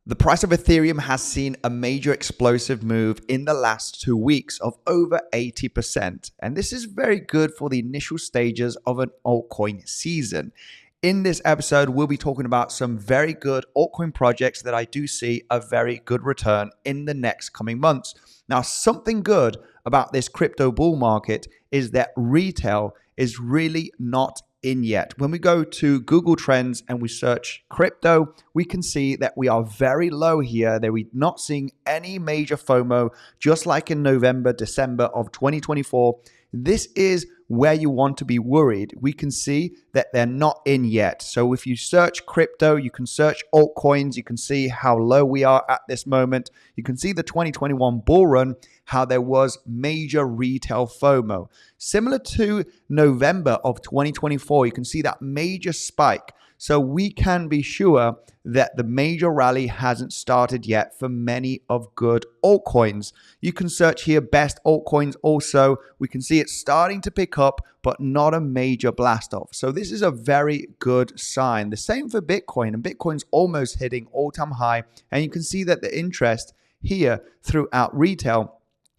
The price of Ethereum has seen a major explosive move in the last 2 weeks of over 80%, and this is very good for the initial stages of an altcoin season. In this episode, we'll be talking about some very good altcoin projects that I do see a very good return in the next coming months. Now, something good about this crypto bull market is that retail is really not in yet. When we go to Google Trends and we search crypto, we can see that we are very low here, that we're not seeing any major FOMO, just like in November, December of 2024. This is where you want to be worried. We can see that they're not in yet. So if you search crypto, you can search altcoins, you can see how low we are at this moment. You can see the 2021 bull run, how there was major retail FOMO. Similar to November of 2024, you can see that major spike. So we can be sure that the major rally hasn't started yet for many of good altcoins. You can search here best altcoins also. We can see it's starting to pick up, but not a major blast off. So this is a very good sign. The same for Bitcoin, and Bitcoin's almost hitting all-time high. And you can see that the interest here throughout retail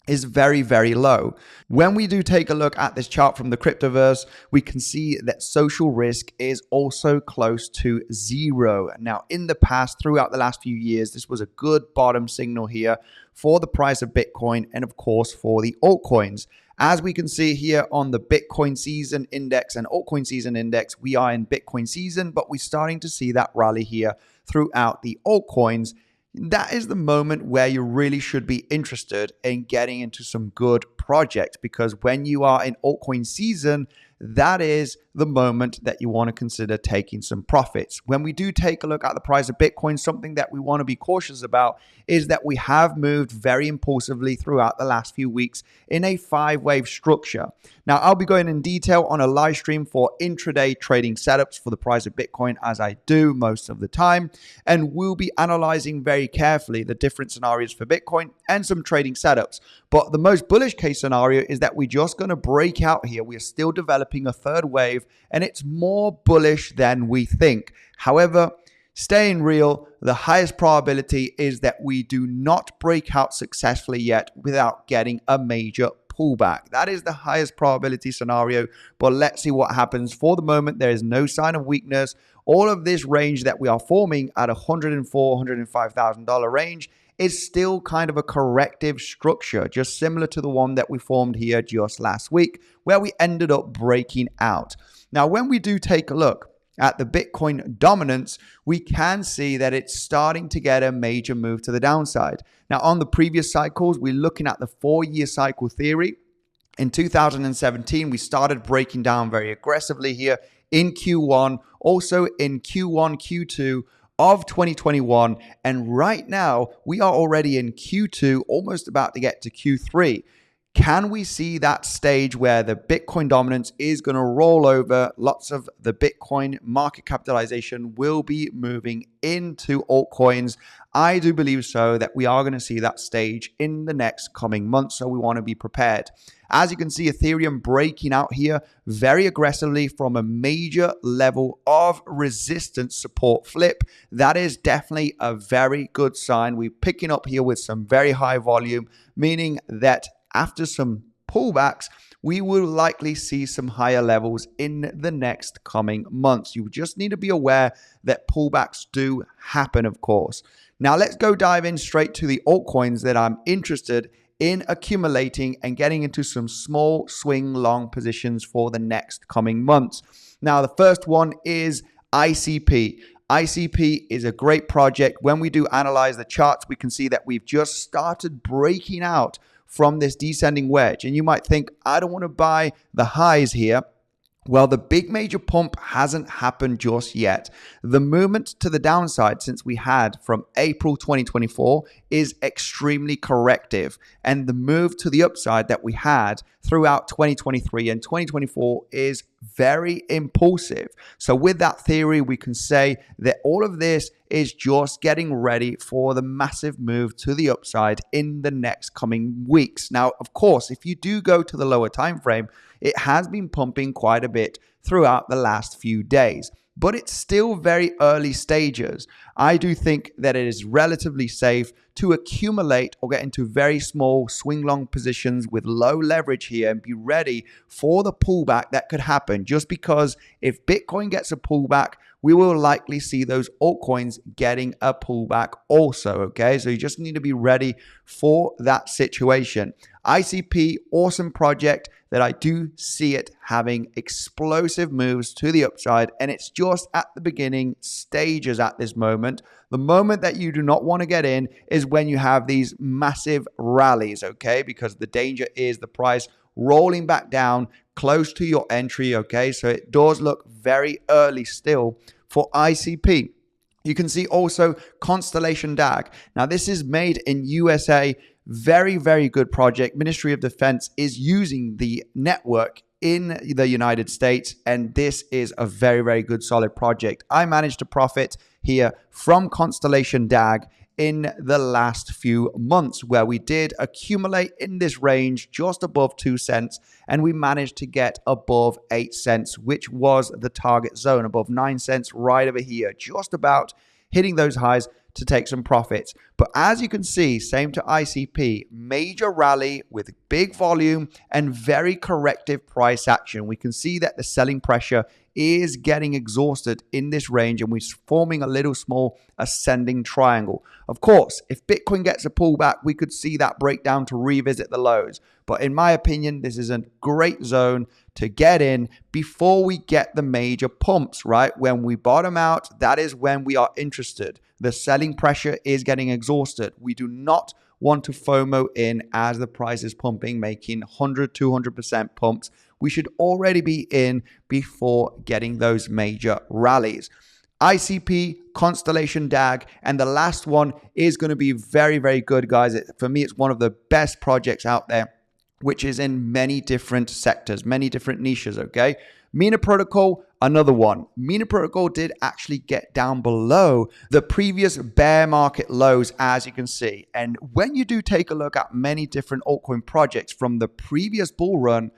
is very, very low. When we do take a look at this chart from the cryptoverse, we can see that social risk is also close to zero. Now, in the past, throughout the last few years, this was a good bottom signal here for the price of Bitcoin and, of course, for the altcoins. As we can see here on the Bitcoin season index and altcoin season index, we are in Bitcoin season, but we're starting to see that rally here throughout the altcoins. That is the moment where you really should be interested in getting into some good projects, because when you are in altcoin season, that is the moment that you want to consider taking some profits. When we do take a look at the price of Bitcoin, something that we want to be cautious about is that we have moved very impulsively throughout the last few weeks in a 5-wave structure. Now, I'll be going in detail on a live stream for intraday trading setups for the price of Bitcoin, as I do most of the time, and we'll be analyzing very carefully the different scenarios for Bitcoin and some trading setups. But the most bullish case scenario is that we're just going to break out here. We're still developing a third wave, and it's more bullish than we think. However, staying real, the highest probability is that we do not break out successfully yet without getting a major pullback. That is the highest probability scenario, but let's see what happens. For the moment, there is no sign of weakness. All of this range that we are forming at $104,000, $105,000 range is still kind of a corrective structure, just similar to the one that we formed here just last week, where we ended up breaking out. Now, when we do take a look at the Bitcoin dominance, we can see that it's starting to get a major move to the downside. Now, on the previous cycles, we're looking at the 4-year cycle theory. In 2017, we started breaking down very aggressively here in Q1, also in Q1, Q2 of 2021. And right now, we are already in Q2, almost about to get to Q3. Can we see that stage where the Bitcoin dominance is going to roll over? Lots of the Bitcoin market capitalization will be moving into altcoins. I do believe so, that we are going to see that stage in the next coming months. So we want to be prepared. As you can see, Ethereum breaking out here very aggressively from a major level of resistance support flip. That is definitely a very good sign. We're picking up here with some very high volume, meaning that after some pullbacks, we will likely see some higher levels in the next coming months. You just need to be aware that pullbacks do happen, of course. Now, let's go dive in straight to the altcoins that I'm interested in accumulating and getting into some small swing long positions for the next coming months. Now, the first one is 𝗖𝗍𝗄𝗏. 𝗖𝗍𝗄𝗏 is a great project. When we do analyze the charts, we can see that we've just started breaking out from this descending wedge. And you might think, I don't want to buy the highs here. Well, the big major pump hasn't happened just yet. The movement to the downside since we had from April 2024 is extremely corrective. And the move to the upside that we had throughout 2023 and 2024 is very impulsive. So with that theory, we can say that all of this is just getting ready for the massive move to the upside in the next coming weeks. Now, of course, if you do go to the lower time frame, it has been pumping quite a bit throughout the last few days. but it's still very early stages. I do think that it is relatively safe to accumulate or get into very small swing long positions with low leverage here and be ready for the pullback that could happen. Just because if Bitcoin gets a pullback, we will likely see those altcoins getting a pullback also, okay? So you just need to be ready for that situation. 𝗖𝗍𝗶, awesome project that I do see it having explosive moves to the upside, and it's just at the beginning stages at this moment. The moment that you do not want to get in is when you have these massive rallies, okay? Because the danger is the price rolling back down close to your entry, okay? So it does look very early still for 𝗖𝗍𝗶. You can see also Constellation DAG. Now this is made in USA. Very, very good project. Ministry of Defense is using the network in the United States, and this is a very, very good solid project. I managed to profit here from Constellation DAG in the last few months, where we did accumulate in this range just above 2 cents, and we managed to get above 8 cents, which was the target zone, above 9 cents right over here, just about hitting those highs to take some profits. But as you can see, same to 𝗖𝗍𝗶, major rally with big volume and very corrective price action. We can see that the selling pressure is getting exhausted in this range, and we're forming a little small ascending triangle. Of course, if Bitcoin gets a pullback, we could see that breakdown to revisit the lows. But in my opinion, this is a great zone to get in before we get the major pumps, right? When we bottom out, that is when we are interested. The selling pressure is getting exhausted. We do not want to FOMO in as the price is pumping, making 100, 200% pumps. We should already be in before getting those major rallies. 𝗖𝗍𝗶, Constellation DAG, and the last one is going to be very, very good, guys. For me, it's one of the best projects out there, which is in many different sectors, many different niches, okay? Mina Protocol, another one. Mina Protocol did actually get down below the previous bear market lows, as you can see. And when you do take a look at many different altcoin projects from the previous bull run,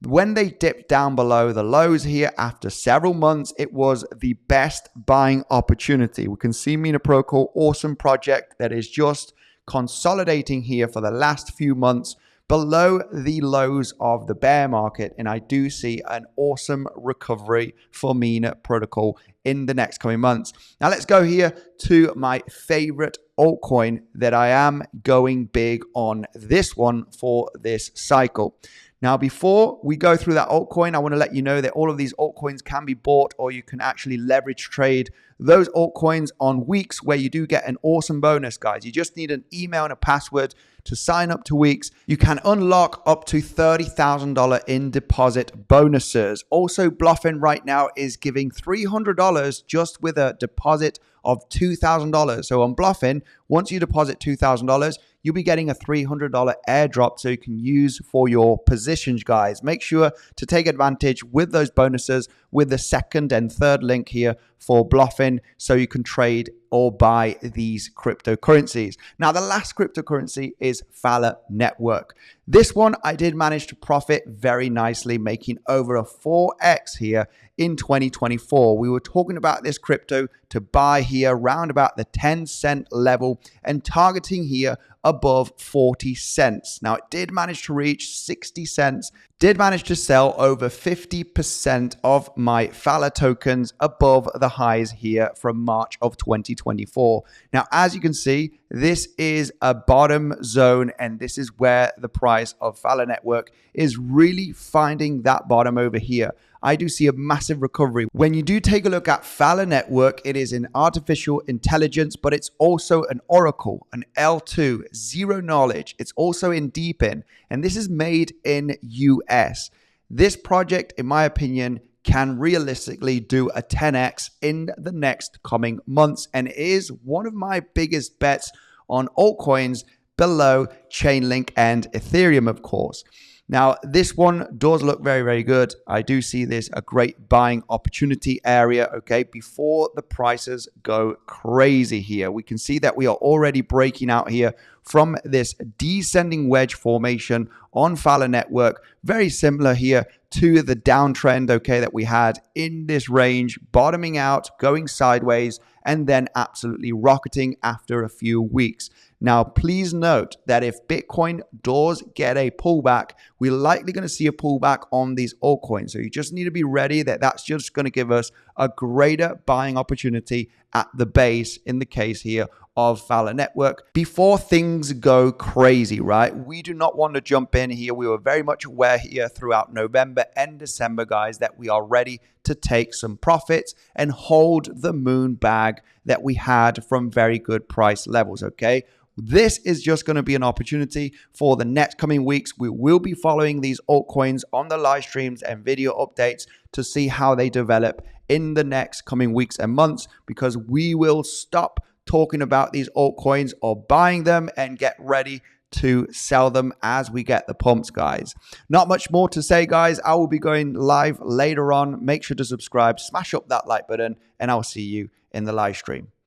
when they dipped down below the lows here after several months, it was the best buying opportunity. We can see Mina Protocol, awesome project that is just consolidating here for the last few months below the lows of the bear market, and I do see an awesome recovery for Mina Protocol in the next coming months. Now let's go here to my favorite altcoin that I am going big on this one for this cycle. Now, before we go through that altcoin, I want to let you know that all of these altcoins can be bought, or you can actually leverage trade those altcoins on weeks where you do get an awesome bonus, guys. You just need an email and a password to sign up to weeks. You can unlock up to $30,000 in deposit bonuses. Also, Bluffin right now is giving $300 just with a deposit of $2,000. So on Bluffin, once you deposit $2,000, you'll be getting a $300 airdrop so you can use for your positions, guys. Make sure to take advantage with those bonuses with the second and third link here for Bluffin so you can trade or buy these cryptocurrencies. Now, the last cryptocurrency is Phala Network. This one I did manage to profit very nicely, making over a 4x here in 2024. We were talking about this crypto to buy here around about the 10-cent level and targeting here above 40 cents. Now, it did manage to reach 60 cents, did manage to sell over 50% of my Phala tokens above the highs here from March of 2024. Now, as you can see, this is a bottom zone, and this is where the price of Phala Network is really finding that bottom over here. I do see a massive recovery. When you do take a look at Phala Network, it is an artificial intelligence, but it's also an oracle, an L2, zero knowledge. It's also in DeepIn, and this is made in US. This project, in my opinion, can realistically do a 10x in the next coming months, and is one of my biggest bets on altcoins below Chainlink and Ethereum, of course. Now, this one does look very, very good. I do see this a great buying opportunity area, okay, before the prices go crazy here. We can see that we are already breaking out here from this descending wedge formation on Phala Network. Very similar here to the downtrend, okay, that we had in this range, bottoming out, going sideways, and then absolutely rocketing after a few weeks. Now, please note that if Bitcoin does get a pullback, we're likely going to see a pullback on these altcoins. So you just need to be ready that that's just going to give us a greater buying opportunity at the base in the case here of Phala Network before things go crazy, right? We do not want to jump in here. We were very much aware here throughout November and December, guys, that we are ready to take some profits and hold the moon bag that we had from very good price levels, okay? This is just going to be an opportunity for the next coming weeks. We will be following these altcoins on the live streams and video updates to see how they develop in the next coming weeks and months, because we will stop talking about these altcoins or buying them and get ready to sell them as we get the pumps, guys. Not much more to say, guys. I will be going live later on. Make sure to subscribe, smash up that like button, and I'll see you in the live stream.